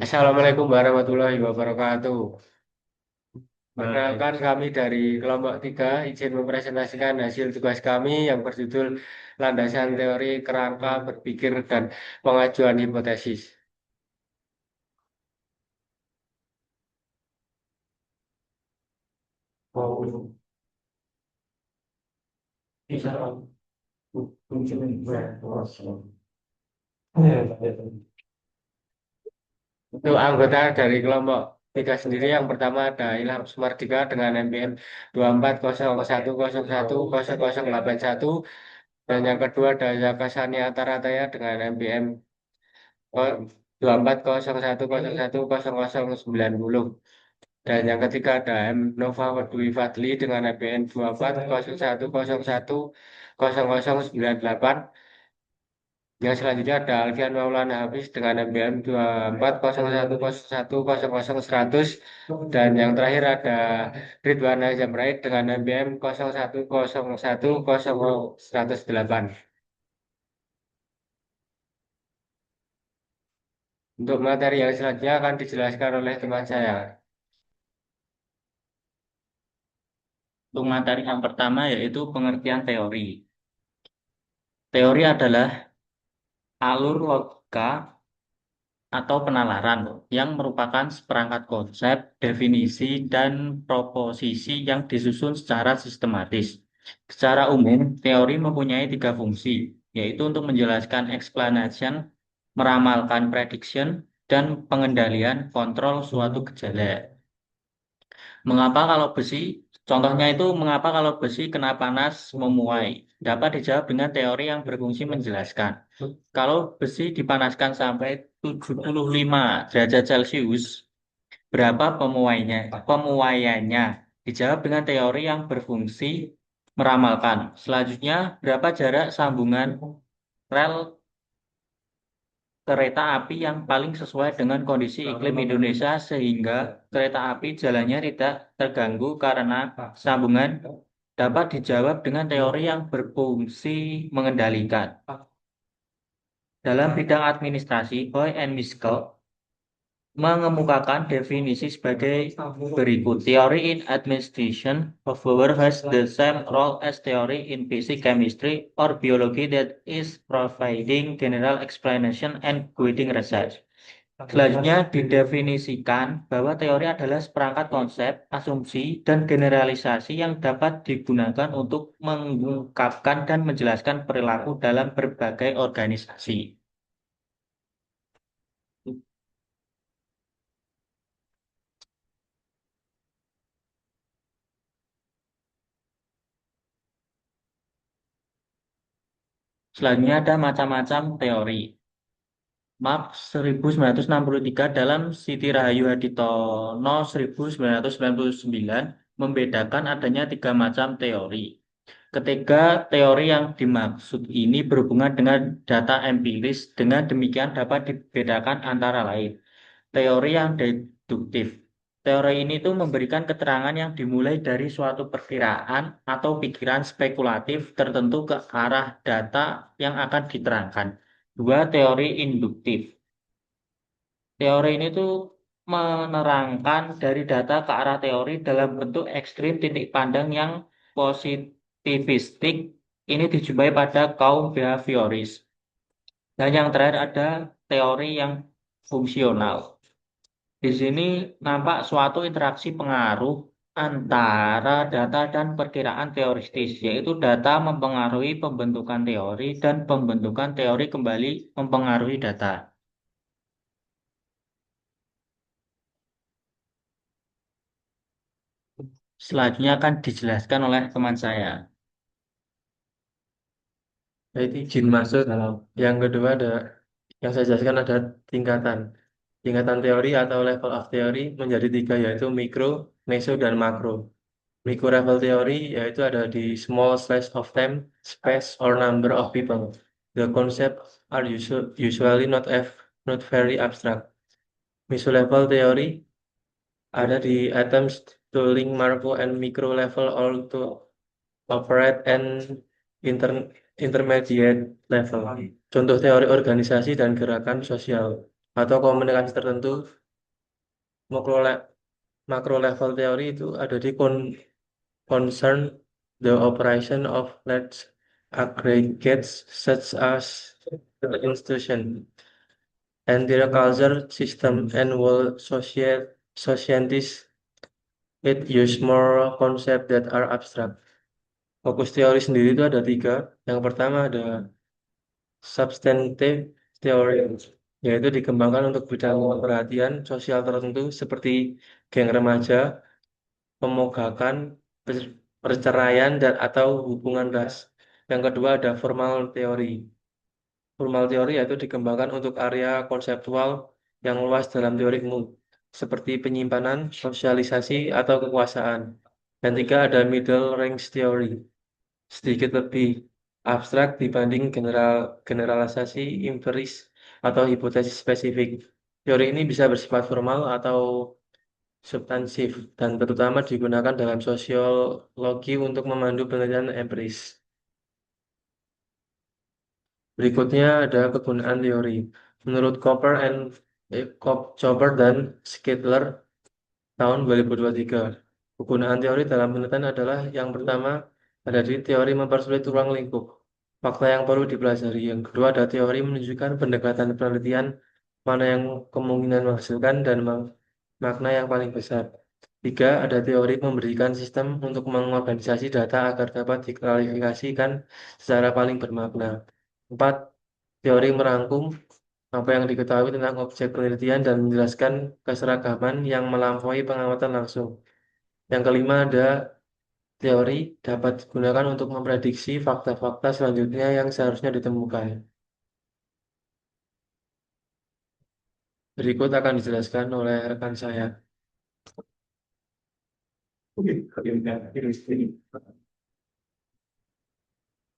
Assalamualaikum warahmatullahi wabarakatuh. Perkenalkan kami dari kelompok 3 izin mempresentasikan hasil tugas kami yang berjudul Landasan Teori Kerangka Berpikir dan Pengajuan Hipotesis. Untuk anggota dari kelompok 3 sendiri, yang pertama ada Ilham Sumardika dengan NPM 2401101081, dan yang kedua ada Zaka Sania Tarataya dengan NPM 2401101090. Dan yang ketiga ada M. Nova Dwi Fadli dengan NPM 2401101098. Yang selanjutnya ada Alfian Maulana Hafiz dengan NPM 2401101100. Dan yang terakhir ada Ridwana Jamraid dengan NPM 0101000108. Untuk materi yang selanjutnya akan dijelaskan oleh teman saya. Untuk materi yang pertama yaitu pengertian teori. Teori adalah alur logika atau penalaran yang merupakan seperangkat konsep, definisi, dan proposisi yang disusun secara sistematis. Secara umum, teori mempunyai tiga fungsi, yaitu untuk menjelaskan explanation, meramalkan prediction, dan pengendalian kontrol suatu gejala. Mengapa kalau besi, contohnya itu mengapa kalau besi kena panas memuai? Dapat dijawab dengan teori yang berfungsi menjelaskan. Kalau besi dipanaskan sampai 75 derajat Celcius, berapa pemuainya? Pemuaiannya dijawab dengan teori yang berfungsi meramalkan. Selanjutnya, berapa jarak sambungan rel kereta api yang paling sesuai dengan kondisi iklim Indonesia sehingga kereta api jalannya tidak terganggu karena sambungan dapat dijawab dengan teori yang berfungsi mengendalikan. Dalam bidang administrasi, Hoy and Miskell mengemukakan definisi sebagai berikut. Theory in administration of power has the same role as theory in basic chemistry or biology that is providing general explanation and guiding research. Selanjutnya didefinisikan bahwa teori adalah seperangkat konsep, asumsi, dan generalisasi yang dapat digunakan untuk mengungkapkan dan menjelaskan perilaku dalam berbagai organisasi. Selanjutnya ada macam-macam teori. Maaf 1963 dalam Siti Rahayu Haditono 1999 membedakan adanya tiga macam teori. Ketiga teori yang dimaksud ini berhubungan dengan data empiris, dengan demikian dapat dibedakan antara lain. Teori yang deduktif. Teori ini tuh memberikan keterangan yang dimulai dari suatu perkiraan atau pikiran spekulatif tertentu ke arah data yang akan diterangkan. Dua, teori induktif. Teori ini tuh menerangkan dari data ke arah teori dalam bentuk ekstrim titik pandang yang positivistik. Ini dijumpai pada kaum behavioris. Dan yang terakhir ada teori yang fungsional. Di sini nampak suatu interaksi pengaruh antara data dan perkiraan teoristis, yaitu data mempengaruhi pembentukan teori dan pembentukan teori kembali mempengaruhi data. Selanjutnya akan dijelaskan oleh teman saya. Jadi izin masuk. Yang kedua ada yang saya jelaskan ada tingkatan. Tingkatan teori atau level of theory menjadi tiga, yaitu mikro, meso, dan makro. Micro level teori yaitu ada di small slice of time, space, or number of people. The concepts are usually not very abstract. Meso level theory ada di atoms to link macro and micro level, or to operate and intermediate level. Contoh teori organisasi dan gerakan sosial atau komunikasi tertentu, makro, makro level teori itu ada di concern the operation of large aggregates such as the institution, entire culture system, and world societies. It use more concept that are abstract. Fokus teori sendiri itu ada tiga. Yang pertama ada substantive theory, yaitu dikembangkan untuk bidang perhatian sosial tertentu seperti geng remaja, pemogakan, perceraian, dan atau hubungan ras. Yang kedua ada formal teori. Formal teori yaitu dikembangkan untuk area konseptual yang luas dalam teori umum, seperti penyimpanan, sosialisasi, atau kekuasaan. Dan tiga ada middle range theory, sedikit lebih abstrak dibanding generalisasi empiris atau hipotesis spesifik. Teori ini bisa bersifat formal atau substansif dan terutama digunakan dalam sosiologi untuk memandu penelitian empiris. Berikutnya ada kegunaan teori. Menurut Chopper dan Skidler tahun 2023, kegunaan teori dalam penelitian adalah yang pertama ada di teori mempersulit ruang lingkup, fakta yang perlu dipelajari. Yang kedua ada teori menunjukkan pendekatan penelitian mana yang kemungkinan menghasilkan dan makna yang paling besar. Tiga, ada teori memberikan sistem untuk mengorganisasi data agar dapat diklarifikasikan secara paling bermakna. Empat, teori merangkum apa yang diketahui tentang objek penelitian dan menjelaskan keseragaman yang melampaui pengamatan langsung. Yang kelima ada teori dapat digunakan untuk memprediksi fakta-fakta selanjutnya yang seharusnya ditemukan. Berikut akan dijelaskan oleh rekan saya.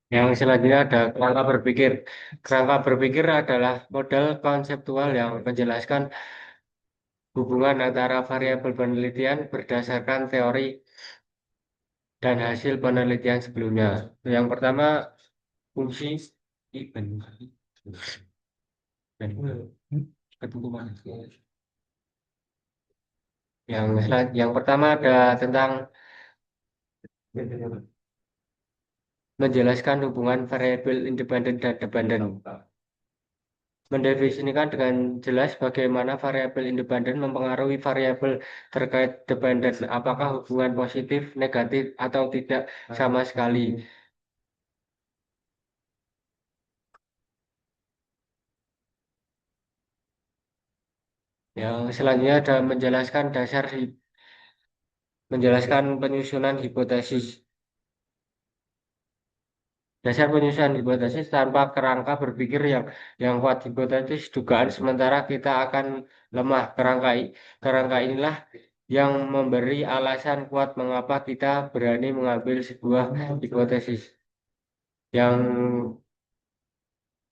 Yang selanjutnya ada kerangka berpikir. Kerangka berpikir adalah model konseptual yang menjelaskan hubungan antara variabel penelitian berdasarkan teori dan hasil penelitian sebelumnya. Yang pertama, fungsi event. Yang pertama ada tentang menjelaskan hubungan variabel independen dan dependen. Mendefinisikan dengan jelas bagaimana variabel independen mempengaruhi variabel terkait dependen, apakah hubungan positif, negatif, atau tidak sama sekali. Yang selanjutnya ada menjelaskan penyusunan hipotesis. Dasar penyusunan hipotesis tanpa kerangka berpikir yang kuat, hipotesis dugaan sementara kita akan lemah. Kerangka inilah yang memberi alasan kuat mengapa kita berani mengambil sebuah hipotesis. Yang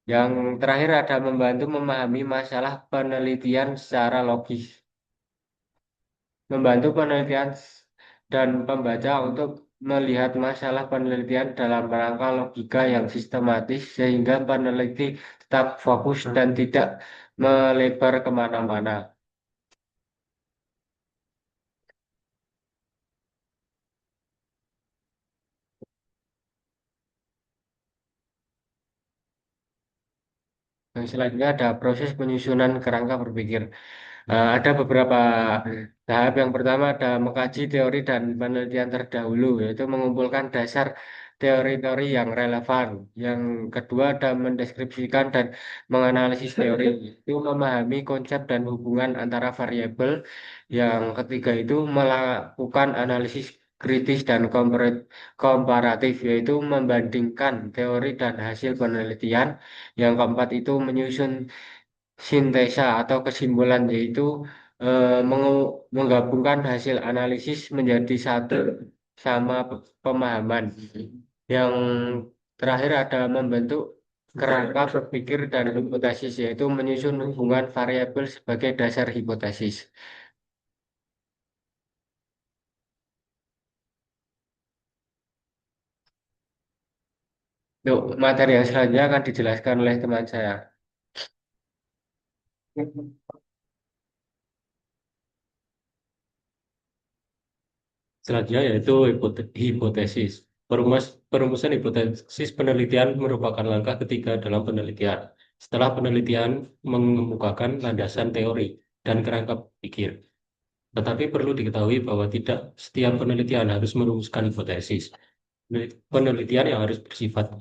yang terakhir ada membantu memahami masalah penelitian secara logis. Membantu penelitian dan pembaca untuk melihat masalah penelitian dalam rangka logika yang sistematis sehingga peneliti tetap fokus dan tidak melebar kemana-mana. Yang selanjutnya ada proses penyusunan kerangka berpikir. Ada beberapa tahap. Yang pertama ada mengkaji teori dan penelitian terdahulu, yaitu mengumpulkan dasar teori-teori yang relevan. Yang kedua ada mendeskripsikan dan menganalisis teori, itu memahami konsep dan hubungan antara variabel. Yang ketiga itu melakukan analisis kritis dan komparatif, yaitu membandingkan teori dan hasil penelitian. Yang keempat itu menyusun sintesa atau kesimpulan, yaitu menggabungkan hasil analisis menjadi satu sama pemahaman. Yang terakhir ada membentuk kerangka berpikir dan hipotesis, yaitu menyusun hubungan variabel sebagai dasar hipotesis. Untuk materi yang selanjutnya akan dijelaskan oleh teman saya. Selanjutnya yaitu hipotesis. Perumusan hipotesis penelitian merupakan langkah ketiga dalam penelitian. Setelah penelitian mengemukakan landasan teori dan kerangka pikir. Tetapi perlu diketahui bahwa tidak setiap penelitian harus merumuskan hipotesis. Penelitian yang harus bersifat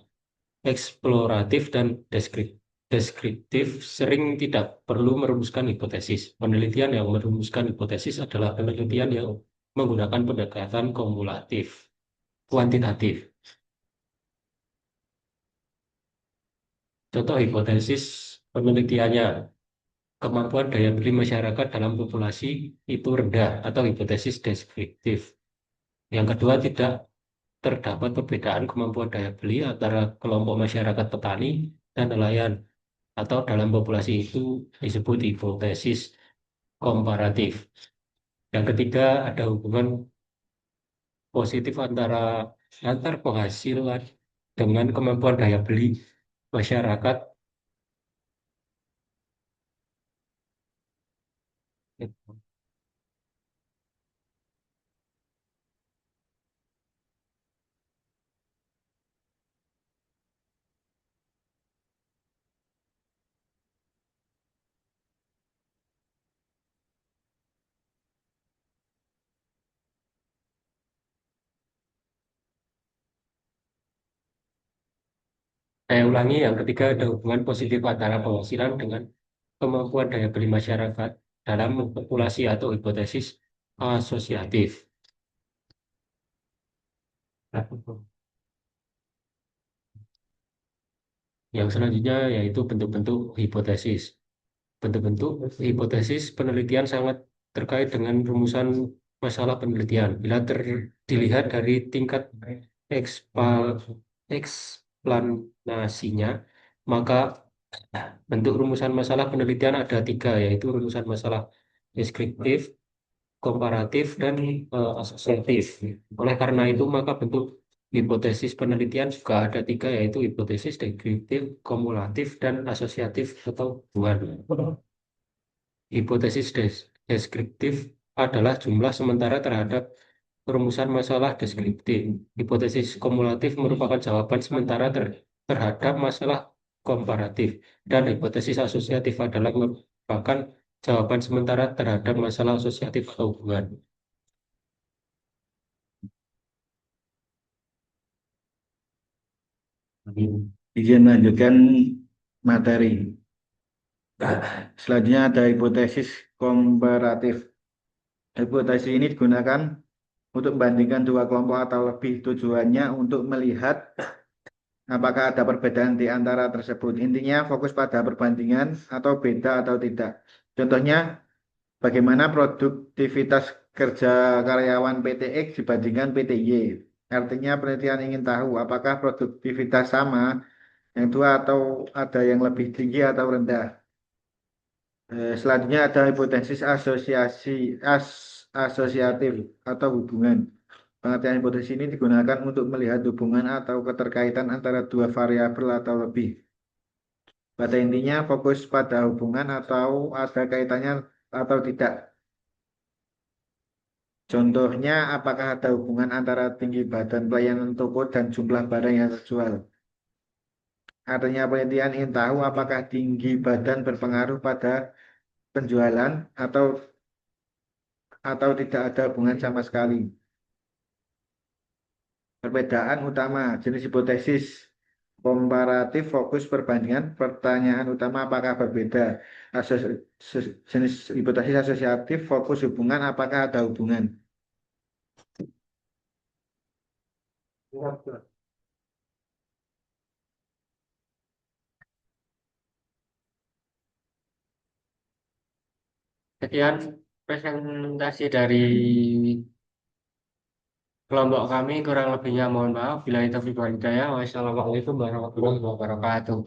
eksploratif dan deskriptif sering tidak perlu merumuskan hipotesis. Penelitian yang merumuskan hipotesis adalah penelitian yang menggunakan pendekatan kuantitatif. Contoh hipotesis penelitiannya, kemampuan daya beli masyarakat dalam populasi itu rendah atau hipotesis deskriptif. Yang kedua, tidak terdapat perbedaan kemampuan daya beli antara kelompok masyarakat petani dan nelayan atau dalam populasi itu disebut hipotesis komparatif. Yang ketiga, ada hubungan positif antar penghasilan dengan kemampuan daya beli masyarakat. Saya ulangi, yang ketiga ada hubungan positif antara penghasilan dengan kemampuan daya beli masyarakat dalam populasi atau hipotesis asosiatif. Yang selanjutnya yaitu bentuk-bentuk hipotesis. Bentuk-bentuk hipotesis penelitian sangat terkait dengan rumusan masalah penelitian. Bila dilihat dari tingkat ekspal, eksplanasinya, maka bentuk rumusan masalah penelitian ada tiga, yaitu rumusan masalah deskriptif, komparatif, dan asosiatif. Oleh karena itu, maka bentuk hipotesis penelitian juga ada tiga, yaitu hipotesis deskriptif, kumulatif, dan asosiatif atau hubungan. Hipotesis deskriptif adalah jumlah sementara terhadap perumusan masalah deskriptif. Hipotesis kumulatif merupakan jawaban sementara terhadap masalah komparatif. Dan hipotesis asosiatif adalah merupakan jawaban sementara terhadap masalah asosiatif atau hubungan. Izin melanjutkan materi. Selanjutnya ada hipotesis komparatif. Hipotesis ini digunakan untuk membandingkan dua kelompok atau lebih, tujuannya untuk melihat apakah ada perbedaan di antara tersebut. Intinya fokus pada perbandingan atau beda atau tidak. Contohnya, bagaimana produktivitas kerja karyawan PT X dibandingkan PT Y. Artinya penelitian ingin tahu apakah produktivitas sama yang dua atau ada yang lebih tinggi atau rendah. Selanjutnya ada hipotesis asosiatif atau hubungan. Pengertian hipotesis ini digunakan untuk melihat hubungan atau keterkaitan antara dua variabel atau lebih. Pada intinya fokus pada hubungan atau ada kaitannya atau tidak. Contohnya, apakah ada hubungan antara tinggi badan pelayanan toko dan jumlah barang yang terjual. Artinya penelitian ingin tahu apakah tinggi badan berpengaruh pada penjualan atau tidak ada hubungan sama sekali. Perbedaan utama jenis hipotesis komparatif fokus perbandingan, pertanyaan utama apakah berbeda. Jenis hipotesis asosiatif fokus hubungan, apakah ada hubungan. Sekian presentasi dari kelompok kami, kurang lebihnya mohon maaf. Bila itu hidayah, wassalamualaikum warahmatullahi wabarakatuh.